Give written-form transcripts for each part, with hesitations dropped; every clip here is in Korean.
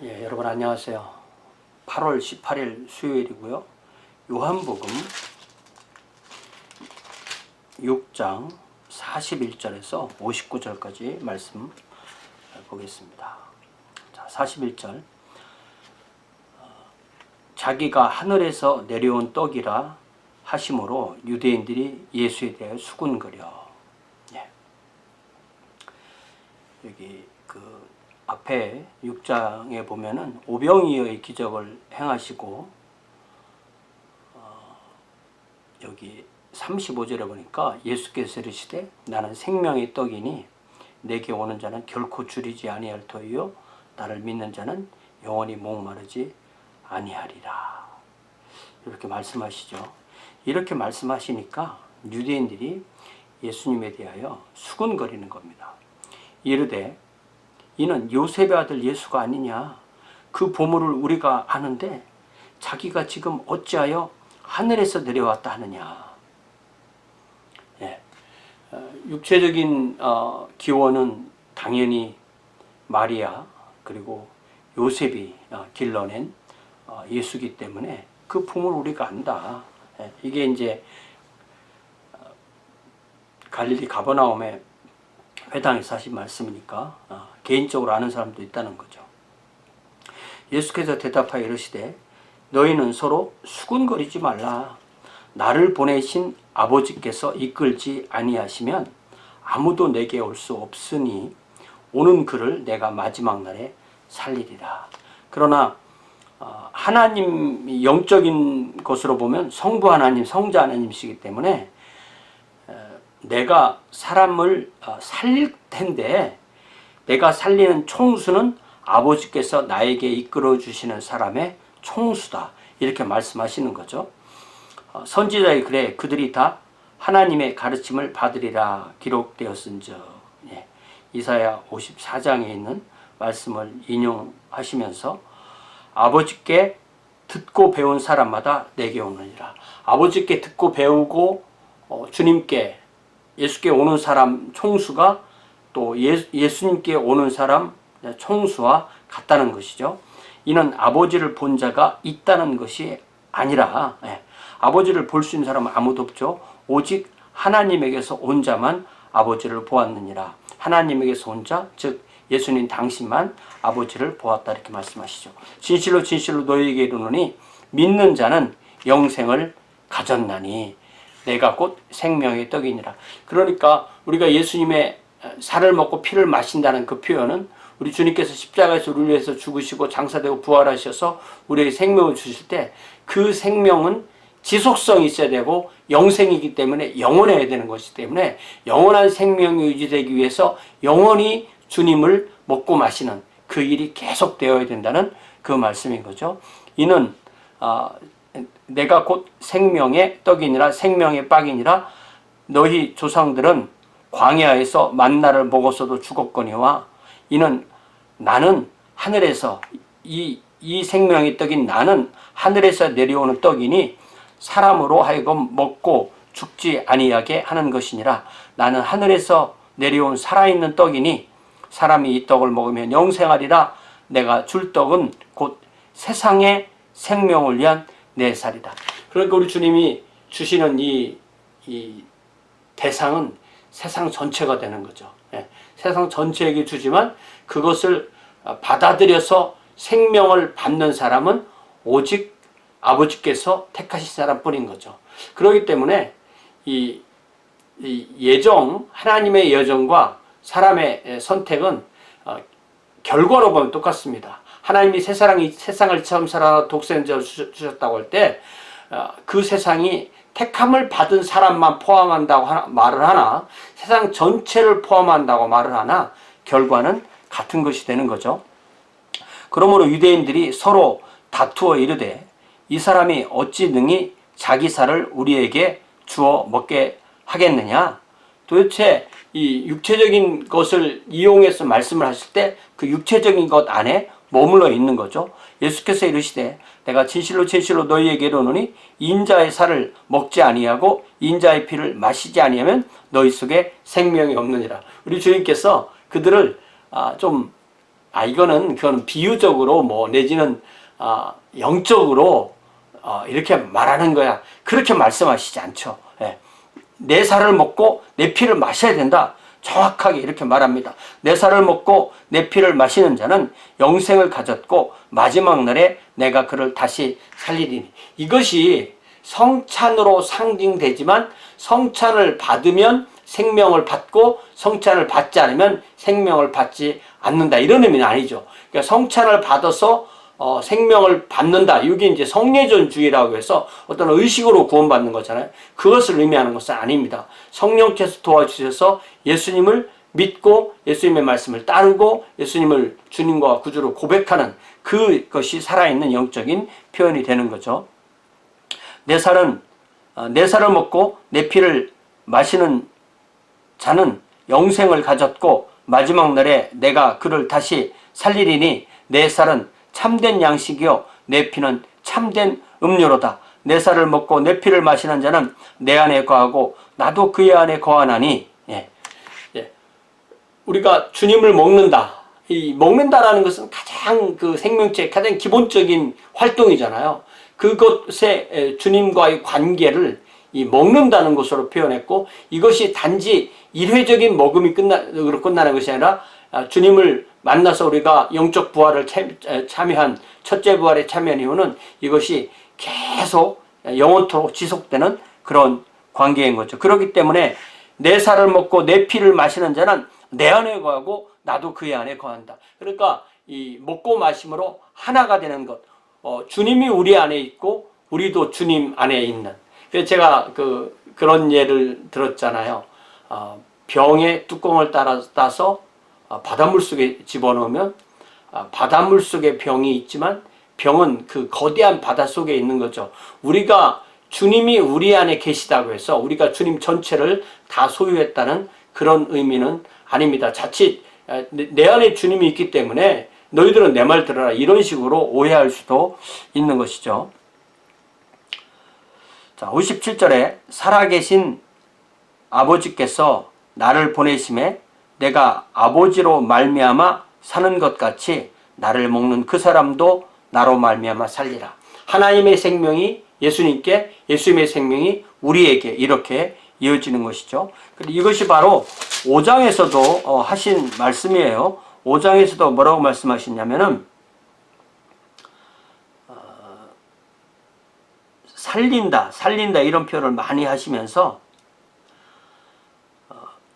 여러분 안녕하세요. 8월 18일 수요일이고요. 요한복음 6장 41절에서 59절까지 말씀 보겠습니다. 자, 41절. 자기가 하늘에서 내려온 떡이라 하심으로 유대인들이 예수에 대해 수군거려. 여기 앞에 6장에 보면은 오병이어의 기적을 행하시고 여기 35절에 보니까 예수께서 이르시되 나는 생명의 떡이니 내게 오는 자는 결코 줄이지 아니할 터이요 나를 믿는 자는 영원히 목마르지 아니하리라. 이렇게 말씀하시죠. 이렇게 말씀하시니까 유대인들이 예수님에 대하여 수군거리는 겁니다. 이르되 이는 요셉의 아들 예수가 아니냐. 그 보물을 우리가 아는데 자기가 지금 어찌하여 하늘에서 내려왔다 하느냐. 육체적인 기원은 당연히 마리아 그리고 요셉이 길러낸 예수기 때문에 그 보물을 우리가 안다. 이게 이제 갈릴리 가버나움의 회당에서 하신 말씀이니까 개인적으로 아는 사람도 있다는 거죠. 예수께서 대답하여 이르시되 너희는 서로 수군거리지 말라. 나를 보내신 아버지께서 이끌지 아니하시면 아무도 내게 올 수 없으니 오는 그를 내가 마지막 날에 살리리라. 그러나 하나님 영적인 것으로 보면 성부 하나님, 성자 하나님이시기 때문에 내가 사람을 살릴 텐데 내가 살리는 총수는 아버지께서 나에게 이끌어 주시는 사람의 총수다. 이렇게 말씀하시는 거죠. 선지자의 글에 그들이 다 하나님의 가르침을 받으리라 기록되었은즉 이사야 54장에 있는 말씀을 인용하시면서 아버지께 듣고 배운 사람마다 내게 오느니라. 아버지께 듣고 배우고 주님께 예수께 오는 사람 총수가 또 예수님께 오는 사람 총수와 같다는 것이죠. 이는 아버지를 본 자가 있다는 것이 아니라 아버지를 볼 수 있는 사람은 아무도 없죠. 오직 하나님에게서 온 자만 아버지를 보았느니라. 하나님에게서 온 자, 즉 예수님 당신만 아버지를 보았다. 이렇게 말씀하시죠. 진실로 진실로 너희에게 이르노니 믿는 자는 영생을 가졌나니 내가 곧 생명의 떡이니라. 그러니까 우리가 예수님의 살을 먹고 피를 마신다는 그 표현은 우리 주님께서 십자가에서 우리를 위해서 죽으시고 장사되고 부활하셔서 우리에게 생명을 주실 때 그 생명은 지속성이 있어야 되고 영생이기 때문에 영원해야 되는 것이기 때문에 영원한 생명이 유지되기 위해서 영원히 주님을 먹고 마시는 그 일이 계속되어야 된다는 그 말씀인 거죠. 이는 내가 곧 생명의 떡이니라 생명의 빵이니라. 너희 조상들은 광야에서 만나를 먹었어도 죽었거니와 이는 나는 하늘에서 이 생명의 떡인 나는 하늘에서 내려오는 떡이니 사람으로 하여금 먹고 죽지 아니하게 하는 것이니라. 나는 하늘에서 내려온 살아있는 떡이니 사람이 이 떡을 먹으면 영생하리라. 내가 줄 떡은 곧 세상의 생명을 위한 내 살이다. 그러니까 우리 주님이 주시는 이 대상은 세상 전체가 되는 거죠. 세상 전체에게 주지만 그것을 받아들여서 생명을 받는 사람은 오직 아버지께서 택하신 사람뿐인 거죠. 그렇기 때문에 이 예정, 하나님의 예정과 사람의 선택은 결과로 보면 똑같습니다. 하나님이 세상을 처음 살아 독생자를 주셨다고 할 때 그 세상이 택함을 받은 사람만 포함한다고 말을 하나 세상 전체를 포함한다고 말을 하나 결과는 같은 것이 되는 거죠. 그러므로 유대인들이 서로 다투어 이르되 이 사람이 어찌 능히 자기 살을 우리에게 주어 먹게 하겠느냐. 도대체 이 육체적인 것을 이용해서 말씀을 하실 때 그 육체적인 것 안에 머물러 있는 거죠. 예수께서 이르시되 내가 진실로 진실로 너희에게 이르노니 인자의 살을 먹지 아니하고 인자의 피를 마시지 아니하면 너희 속에 생명이 없느니라. 우리 주님께서 그들을 좀 그거는 비유적으로 내지는 영적으로 이렇게 말하는 거야. 그렇게 말씀하시지 않죠. 예. 내 살을 먹고 내 피를 마셔야 된다. 정확하게 이렇게 말합니다. 내 살을 먹고 내 피를 마시는 자는 영생을 가졌고 마지막 날에 내가 그를 다시 살리리니. 이것이 성찬으로 상징되지만 성찬을 받으면 생명을 받고 성찬을 받지 않으면 생명을 받지 않는다. 이런 의미는 아니죠. 그러니까 성찬을 받아서 생명을 받는다. 이게 이제 성례전주의라고 해서 어떤 의식으로 구원받는 거잖아요. 그것을 의미하는 것은 아닙니다. 성령께서 도와주셔서 예수님을 믿고 예수님의 말씀을 따르고 예수님을 주님과 구주로 고백하는 그것이 살아있는 영적인 표현이 되는 거죠. 내 살을 먹고 내 피를 마시는 자는 영생을 가졌고 마지막 날에 내가 그를 다시 살리리니 내 살은 참된 양식이요 내 피는 참된 음료로다. 내 살을 먹고 내 피를 마시는 자는 내 안에 거하고 나도 그의 안에 거하나니. 우리가 주님을 먹는다. 이 먹는다라는 것은 가장 생명체의 가장 기본적인 활동이잖아요. 그것에 주님과의 관계를 이 먹는다는 것으로 표현했고, 이것이 단지 일회적인 먹음이 끝나는 것이 아니라 주님을 만나서 우리가 영적 부활을 참여한 첫째 부활에 참여한 이유는 이것이 계속 영원토록 지속되는 그런 관계인 거죠. 그렇기 때문에 내 살을 먹고 내 피를 마시는 자는 내 안에 거하고 나도 그의 안에 거한다. 그러니까 이 먹고 마심으로 하나가 되는 것. 주님이 우리 안에 있고 우리도 주님 안에 있는. 그래서 제가 그런 예를 들었잖아요. 병에 뚜껑을 따서 바닷물 속에 집어넣으면 바닷물 속에 병이 있지만 병은 그 거대한 바다 속에 있는 거죠. 우리가 주님이 우리 안에 계시다고 해서 우리가 주님 전체를 다 소유했다는 그런 의미는 아닙니다. 자칫 내 안에 주님이 있기 때문에 너희들은 내 말 들어라, 이런 식으로 오해할 수도 있는 것이죠. 자, 57절에 살아계신 아버지께서 나를 보내심에 내가 아버지로 말미암아 사는 것 같이 나를 먹는 그 사람도 나로 말미암아 살리라. 하나님의 생명이 예수님께, 예수님의 생명이 우리에게 이렇게 이어지는 것이죠. 이것이 바로 5장에서도 하신 말씀이에요. 5장에서도 뭐라고 말씀하시냐면은 살린다 이런 표현을 많이 하시면서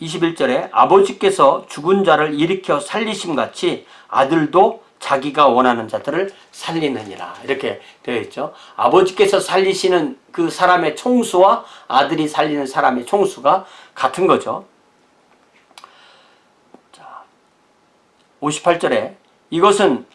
21절에 아버지께서 죽은 자를 일으켜 살리심 같이 아들도 자기가 원하는 자들을 살리느니라, 이렇게 되어 있죠. 아버지께서 살리시는 그 사람의 총수와 아들이 살리는 사람의 총수가 같은 거죠. 자, 58절에 이것은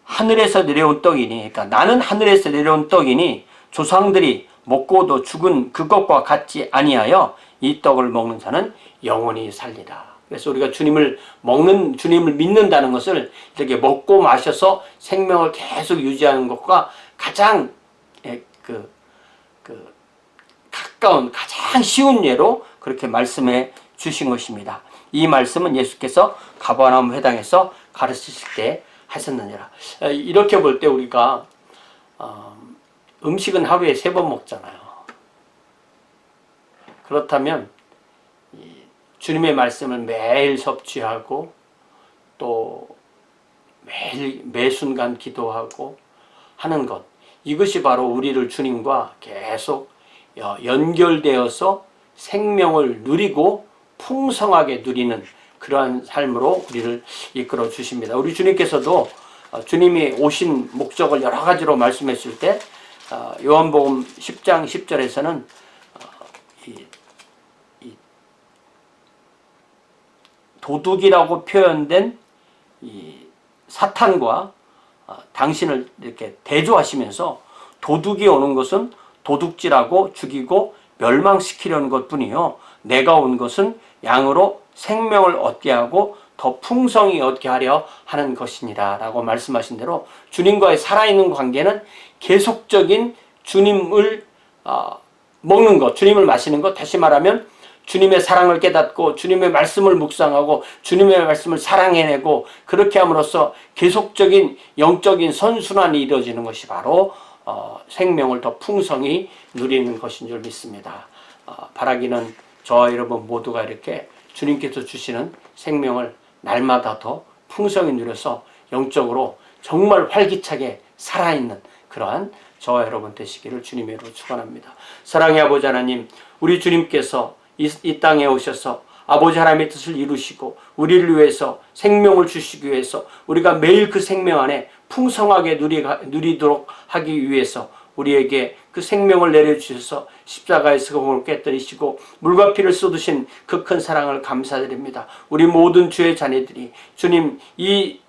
하늘에서 내려온 떡이니, 그러니까 나는 하늘에서 내려온 떡이니 조상들이 먹고도 죽은 그것과 같지 아니하여 이 떡을 먹는 자는 영원히 살리라. 그래서 우리가 주님을 믿는다는 것을 이렇게 먹고 마셔서 생명을 계속 유지하는 것과 가장 가까운, 가장 쉬운 예로 그렇게 말씀해 주신 것입니다. 이 말씀은 예수께서 가버나움 회당에서 가르치실 때 하셨느니라. 이렇게 볼 때 우리가 음식은 하루에 3번 먹잖아요. 그렇다면 주님의 말씀을 매일 섭취하고 또 매 순간 기도하고 하는 것, 이것이 바로 우리를 주님과 계속 연결되어서 생명을 누리고 풍성하게 누리는 그러한 삶으로 우리를 이끌어 주십니다. 우리 주님께서도 주님이 오신 목적을 여러 가지로 말씀했을 때 요한복음 10장 10절에서는 도둑이라고 표현된 이 사탄과 당신을 이렇게 대조하시면서 도둑이 오는 것은 도둑질하고 죽이고 멸망시키려는 것뿐이요, 내가 온 것은 양으로 생명을 얻게 하고 더 풍성히 얻게 하려 하는 것이니라 라고 말씀하신 대로 주님과의 살아있는 관계는 계속적인 주님을 먹는 것, 주님을 마시는 것, 다시 말하면 주님의 사랑을 깨닫고 주님의 말씀을 묵상하고 주님의 말씀을 사랑해내고 그렇게 함으로써 계속적인 영적인 선순환이 이루어지는 것이 바로 생명을 더 풍성히 누리는 것인 줄 믿습니다. 바라기는 저와 여러분 모두가 이렇게 주님께서 주시는 생명을 날마다 더 풍성히 누려서 영적으로 정말 활기차게 살아있는 그러한 저와 여러분 되시기를 주님의 이름으로 축원합니다. 사랑의 아버지 하나님, 우리 주님께서 이 땅에 오셔서 아버지 하나님의 뜻을 이루시고 우리를 위해서 생명을 주시기 위해서 우리가 매일 그 생명 안에 풍성하게 누리도록 하기 위해서 우리에게 그 생명을 내려주셔서 십자가에서 공을 깨뜨리시고 물과 피를 쏟으신 그 큰 사랑을 감사드립니다. 우리 모든 주의 자녀들이 주님 이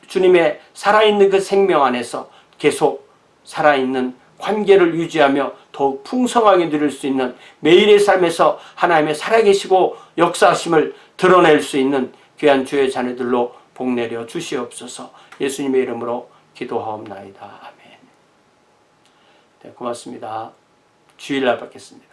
주님의 살아있는 그 생명 안에서 계속 살아있는 관계를 유지하며 더욱 풍성하게 누릴 수 있는 매일의 삶에서 하나님의 살아계시고 역사하심을 드러낼 수 있는 귀한 주의 자녀들로 복내려 주시옵소서. 예수님의 이름으로 기도하옵나이다. 아멘. 네, 고맙습니다. 주일날 뵙겠습니다.